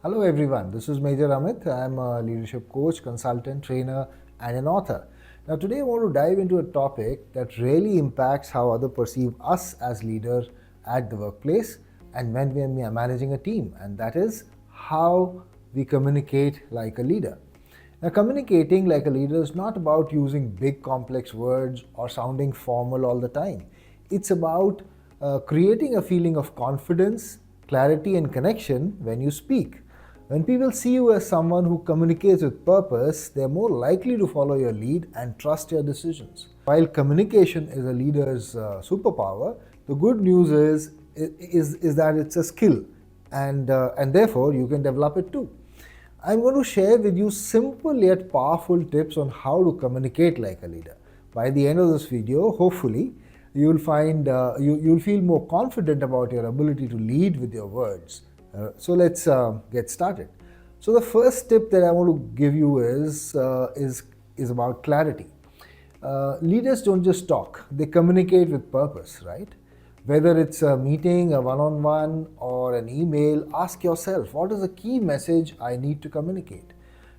Hello everyone, this is Major Amit. I'm a leadership coach, consultant, trainer, and an author. Now, today I want to dive into a topic that really impacts how others perceive us as leaders at the workplace and when we are managing a team, and that is how we communicate like a leader. Now, communicating like a leader is not about using big complex words or sounding formal all the time. It's about creating a feeling of confidence, clarity, and connection when you speak. When people see you as someone who communicates with purpose, they're more likely to follow your lead and trust your decisions. While communication is a leader's superpower, the good news is that it's a skill, and therefore you can develop it too. I'm going to share with you simple yet powerful tips on how to communicate like a leader. By the end of this video, hopefully, you'll find you'll feel more confident about your ability to lead with your words. So let's get started. So the first tip that I want to give you is about clarity. Leaders don't just talk; they communicate with purpose, right? Whether it's a meeting, a one-on-one, or an email, ask yourself, what is the key message I need to communicate?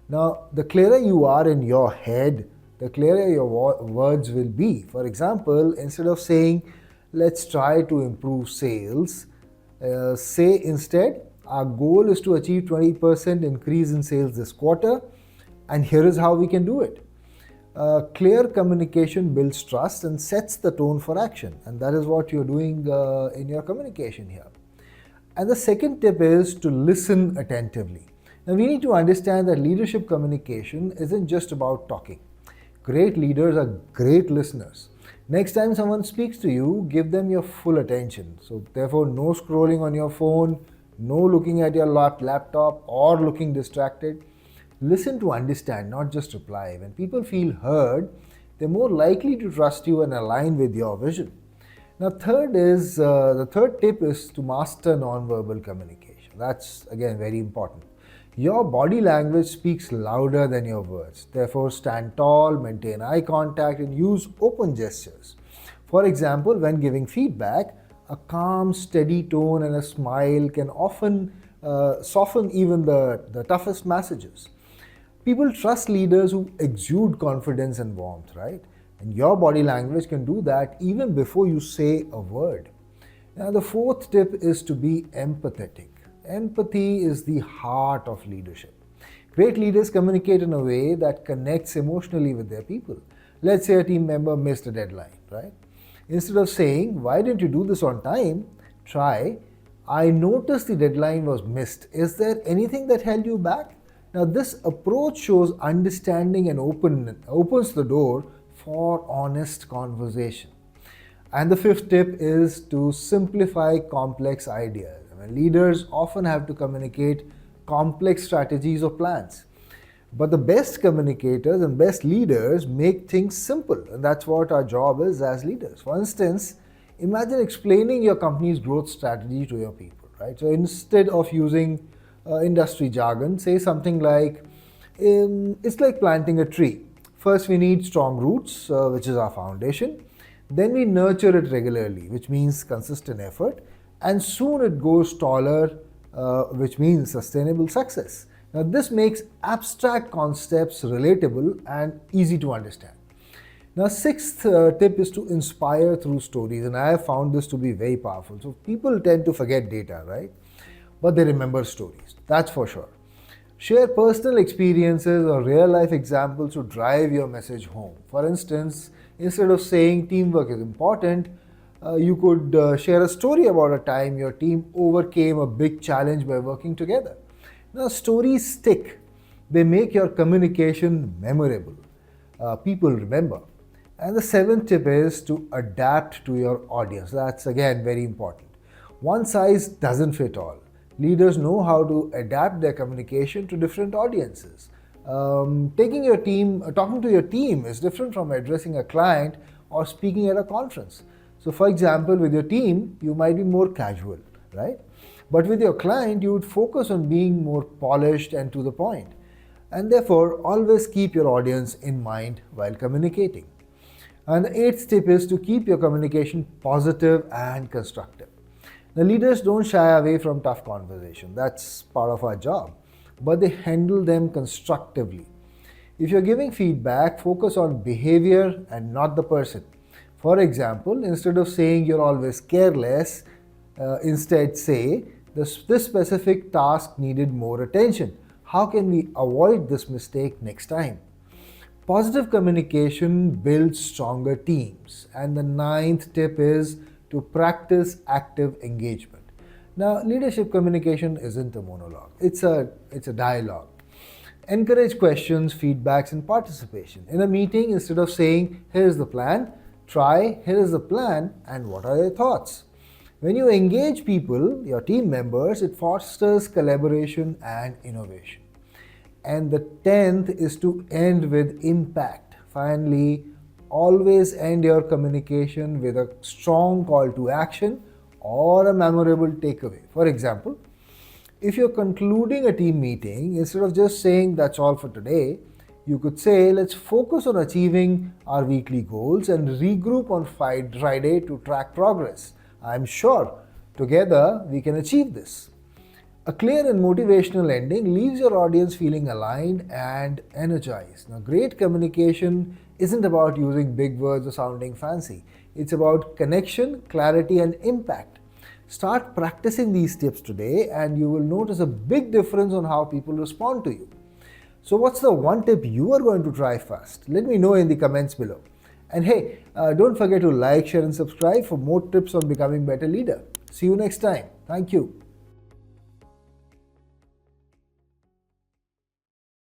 Now, the clearer you are in your head, the clearer your words will be. For example, instead of saying, let's try to improve sales, say instead, our goal is to achieve 20% increase in sales this quarter, and here is how we can do it. Clear communication builds trust and sets the tone for action, and that is what you're doing in your communication here. And the second tip is to listen attentively. Now, we need to understand that leadership communication isn't just about talking. Great leaders are great listeners. Next time someone speaks to you, give them your full attention. So, therefore, no scrolling on your phone, no looking at your laptop or looking distracted. Listen to understand, not just reply. When people feel heard, they're more likely to trust you and align with your vision. Now, the third tip is to master nonverbal communication. That's again very important. Your body language speaks louder than your words. Therefore, stand tall, maintain eye contact, and use open gestures. For example, when giving feedback, a calm, steady tone and a smile can often soften even the toughest messages. People trust leaders who exude confidence and warmth, right? And your body language can do that even before you say a word. Now, the fourth tip is to be empathetic. Empathy is the heart of leadership. Great leaders communicate in a way that connects emotionally with their people. Let's say a team member missed a deadline, right? Instead of saying, why didn't you do this on time? Try, I noticed the deadline was missed. Is there anything that held you back? Now, this approach shows understanding and opens the door for honest conversation. And the fifth tip is to simplify complex ideas. Leaders often have to communicate complex strategies or plans. But the best communicators and best leaders make things simple, and that's what our job is as leaders. For instance, imagine explaining your company's growth strategy to your people, right? So instead of using industry jargon, say something like, it's like planting a tree. First, we need strong roots, which is our foundation. Then we nurture it regularly, which means consistent effort. And soon it goes taller, which means sustainable success. Now, this makes abstract concepts relatable and easy to understand. Now, sixth tip is to inspire through stories, and I have found this to be very powerful. So, people tend to forget data, right? But they remember stories, that's for sure. Share personal experiences or real life examples to drive your message home. For instance, instead of saying teamwork is important, you could share a story about a time your team overcame a big challenge by working together. Now, stories stick, they make your communication memorable. People remember. And the seventh tip is to adapt to your audience. That's again very important. One size doesn't fit all. Leaders know how to adapt their communication to different audiences. Talking to your team is different from addressing a client or speaking at a conference. So, for example, with your team, you might be more casual, right? But with your client, you would focus on being more polished and to the point. And therefore, always keep your audience in mind while communicating. And the eighth tip is to keep your communication positive and constructive. Now, leaders don't shy away from tough conversation. That's part of our job. But they handle them constructively. If you're giving feedback, focus on behavior and not the person. For example, instead of saying you're always careless, instead say this specific task needed more attention. How can we avoid this mistake next time? Positive communication builds stronger teams. And the ninth tip is to practice active engagement. Now, leadership communication isn't a monologue, it's a dialogue. Encourage questions, feedbacks, and participation. In a meeting, instead of saying, here's the plan, try, here is the plan, and what are your thoughts? When you engage people, your team members, it fosters collaboration and innovation. And the 10th is to end with impact. Finally, always end your communication with a strong call to action or a memorable takeaway. For example, if you're concluding a team meeting, instead of just saying that's all for today, you could say let's focus on achieving our weekly goals and regroup on Friday to track progress. I'm sure together we can achieve this. A clear and motivational ending leaves your audience feeling aligned and energized. Now, great communication isn't about using big words or sounding fancy. It's about connection, clarity, and impact. Start practicing these tips today, and you will notice a big difference on how people respond to you. So, what's the one tip you are going to try first? Let me know in the comments below. And hey, don't forget to like, share, and subscribe for more tips on becoming a better leader. See you next time. Thank you.